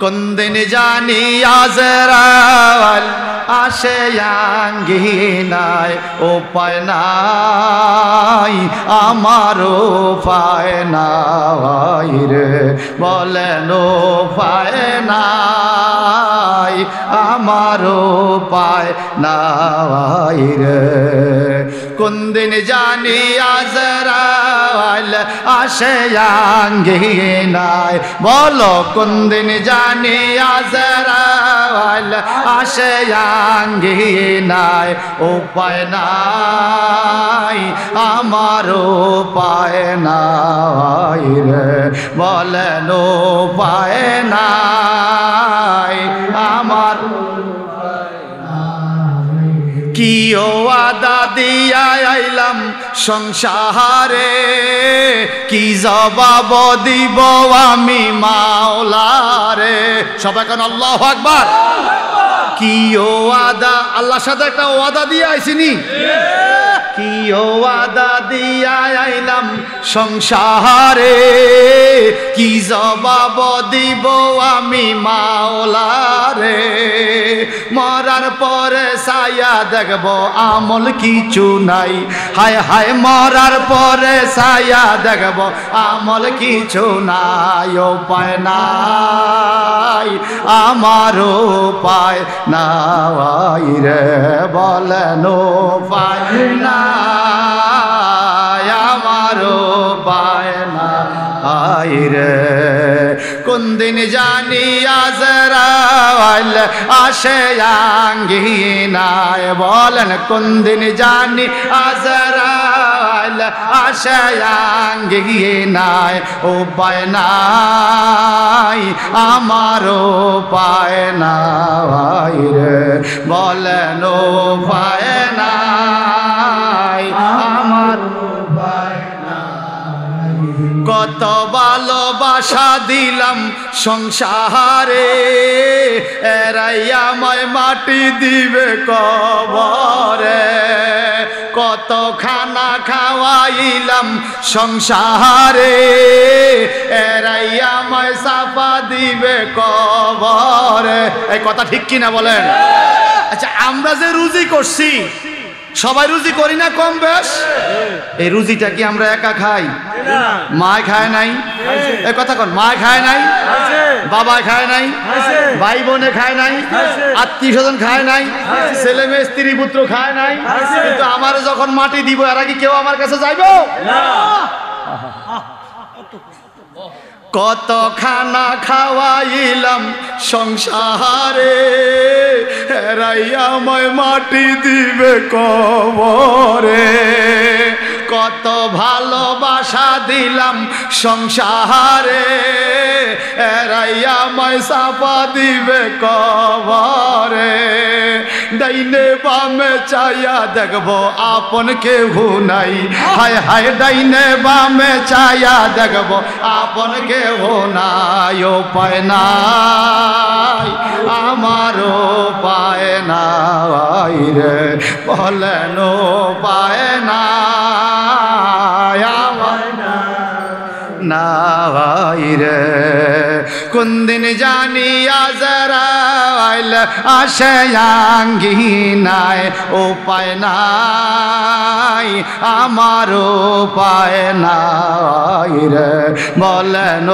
কোনদিন জানি আজরাইল আসে আঙ্গিনায়, উপায় নাই আমার উপায় নাই রে, বলেন উপায় নাই আমার উপায় নাই রে। কোনদিন জানি আজরাইল আসে আঙ্গিনায়, বলো কোনদিন জানি আজরাইল আসে আঙ্গিনায়, উপায় নাই আমার উপায় নাই রে, বলেন উপায় নাই আমার কি ওয়াদা দিয়া আইলাম সংসারে, কি জবাব দিব আমি মাওলারে। সবাই কেন আল্লাহু আকবার। কি ওয়াদা, আল্লাহর সাথে একটা ওয়াদা দিয়ে আইছিনি, কি ওয়াদা দিয়া আইলাম সংসারে, কি জবাব দিব আমি মাওলারে। মরার পরে ছায়া দেখব আমল কিছু নাই, হায় হায় মরার পরে ছায়া দেখব আমল কিছু নাই, উপায় নাই আমার উপায় নাই রে, বলেন উপায় নাই আমার উপায় নাই রে। কোনদিন জানি আজরাইল আসে আঙ্গিনায়, বলেন কোনদিন জানি আজরাইল আসে আঙ্গিনায়, উপায় নাই আমার উপায় নাই রে, বলেন উপায় নাই আমার উপায় নাই। কত ভালোবাসা দিলাম সংসারে, এরাই আমায় মাটি দিবে কবরে। কত খানা খাওয়াইলাম সংসারে, এরাই আমায় চাপা দিবে কবরে। এই কথা ঠিক কিনা বলেন? আচ্ছা, আমরা যে রুজি করছি সবাই রুজি করি না কম বেশ? এই রুজিটা কি আমরা একা খাই? মা খায় নাই? এই কথা কন, মা খায় নাই, বাবা খায় নাই, ভাই বোনে খায় নাই, আত্মীয় স্বজন খায় নাই, ছেলে মেয়ে স্ত্রী পুত্র খায় নাই, কিন্তু আমার যখন মাটি দিব এরা কি কেউ আমার কাছে যাইবো? কত খানা খাওয়াইলাম সংসারে, এরাই আমায় মাটি দিবে কবরে। কত ভালোবাসা দিলাম সংসারে, এরাই আমায় চাপা দিবে কবরে। ডাইনে বামে চাইয়া দেখবো আপন কেউ নাই, হায় হায় ডাইনে বামে চাইয়া দেখবো আপন কেউ নাই, উপায় নাই আমার উপায় নাই রে, বলেন উপায় নাই আমার নাই রে। কোনদিন জানি আজরাইল আসে আঙ্গিনায়, উপায় নাই আমার উপায় নাই রে, বলেন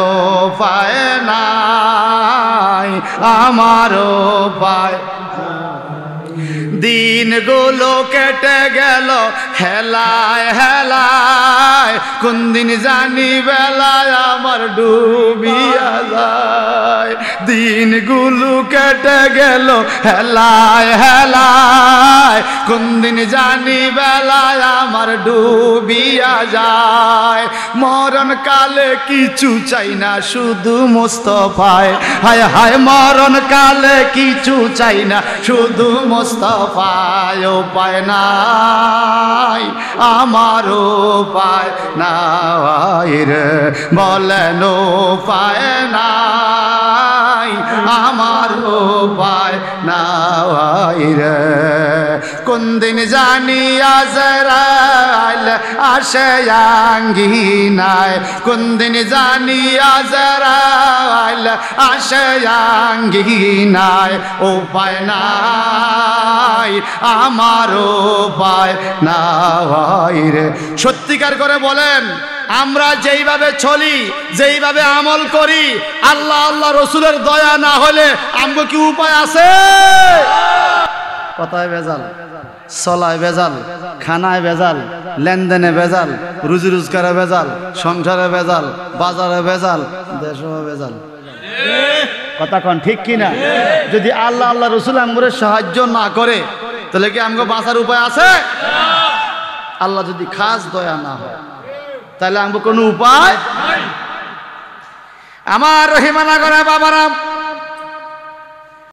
উপায় নাই আমার উপায়। দিনগুলো কেটে গেল হেলায় হেলায়, কোনদিন জানি বেলায় আমার ডুবিয়া যায়। দিনগুলো কেটে গেল হেলায় হেলায়, কোনদিন জানি বেলায় আমার ডুবিয়া যায়। মরণ কালে কিছু চাই না শুধু মুস্তাফায়, হায় হায় মরণ কালে কিছু চাই না শুধু মুস্তাফায়, উপায় নাই আমার উপায় নাই রে, বলেন উপায় নাই আমার উপায় নাই রে। কোন দিন জানি আজরাইল আসে আঙ্গিনায়, কোন দিন জানি আজরাইল আসে আঙ্গিনায়। উপায় নাই আমার উপায় নাই রে। সত্যিকার করে বলেন, আমরা যেইভাবে চলি, যেইভাবে আমল করি, আল্লাহ আল্লাহ রসুলের দয়া না হলে আমগো কি উপায় আছে? কথায় ভেজাল, চলায় ভেজাল, খানায় ভেজাল, লেনদেনে ভেজাল, রুজি রোজগারে ভেজাল, সংসারে ভেজাল, বাজারে ভেজাল, দেশে ভেজাল। কথা কন ঠিক কিনা? যদি আল্লাহ আল্লাহ রসুল আমগরে সাহায্য না করে তাহলে কি আমগো বাঁচার উপায় আছে? আল্লাহ যদি খাস দয়া না হয় তাহলে আমগো কোনো উপায়। আমার রহিমানা করে বাবারা,